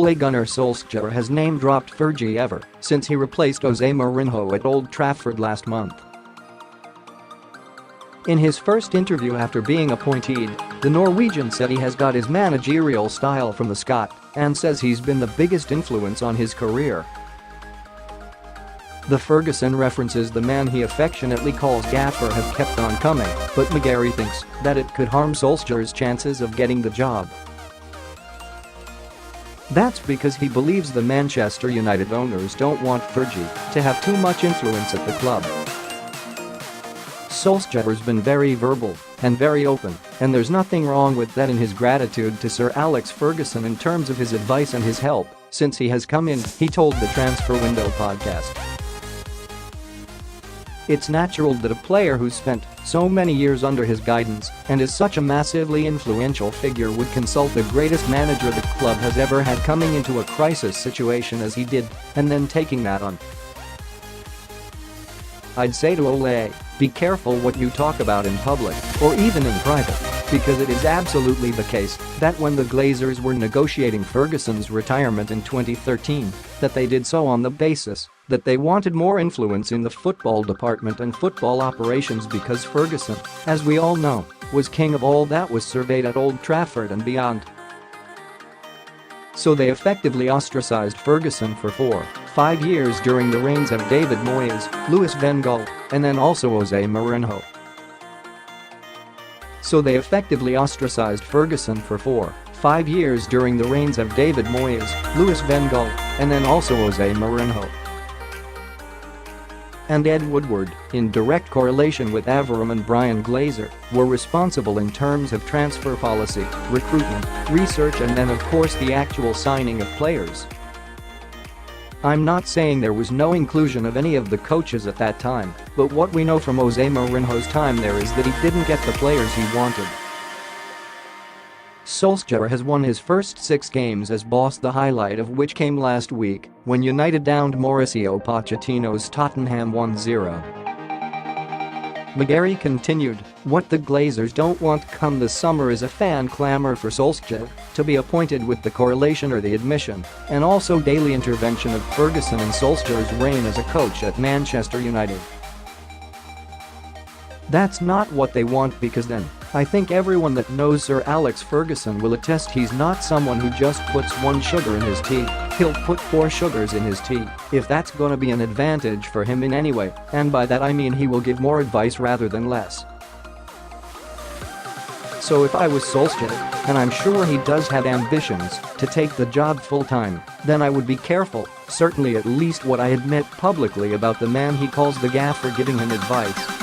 Ole Gunnar Solskjaer has name-dropped Fergie ever since he replaced Jose Mourinho at Old Trafford last month. In his first interview after being appointeed, the Norwegian said he has got his managerial style from the Scot and says he's been the biggest influence on his career. The Ferguson references the man he affectionately calls gaffer have kept on coming, but McGarry thinks that it could harm Solskjaer's chances of getting the job. That's because he believes the Manchester United owners don't want Fergie to have too much influence at the club. Solskjaer's been very verbal and very open, and there's nothing wrong with that in his gratitude to Sir Alex Ferguson in terms of his advice and his help since he has come in, he told the Transfer Window podcast. It's natural that a player who's spent so many years under his guidance and is such a massively influential figure would consult the greatest manager the club has ever had coming into a crisis situation as he did, and then taking that on. I'd say to Ole, be careful what you talk about in public or even in private, because it is absolutely the case that when the Glazers were negotiating Ferguson's retirement in 2013, that they did so on the basis that they wanted more influence in the football department and football operations because Ferguson, as we all know, was king of all that was surveyed at Old Trafford and beyond. So they effectively ostracized Ferguson for 4-5 years during the reigns of David Moyes, Louis van Gaal, and then also Jose Mourinho. So they effectively ostracized Ferguson for 4-5 years during the reigns of David Moyes, Louis van Gaal, and then also Jose Mourinho. And Ed Woodward, in direct correlation with Avram and Brian Glazer, were responsible in terms of transfer policy, recruitment, research and then of course the actual signing of players. I'm not saying there was no inclusion of any of the coaches at that time, but what we know from Jose Mourinho's time there is that he didn't get the players he wanted. Solskjaer has won his first 6 games as boss, the highlight of which came last week when United downed Mauricio Pochettino's Tottenham 1-0. McGarry continued, what the Glazers don't want come this summer is a fan clamour for Solskjaer to be appointed with the correlation or the admission and also daily intervention of Ferguson and Solskjaer's reign as a coach at Manchester United. That's not what they want because then, I think everyone that knows Sir Alex Ferguson will attest he's not someone who just puts 1 sugar in his tea, he'll put 4 sugars in his tea if that's gonna be an advantage for him in any way, and by that I mean he will give more advice rather than less. So if I was Solskjaer, and I'm sure he does have ambitions to take the job full-time, then I would be careful, certainly at least what I admit publicly about the man he calls the gaffer giving him advice.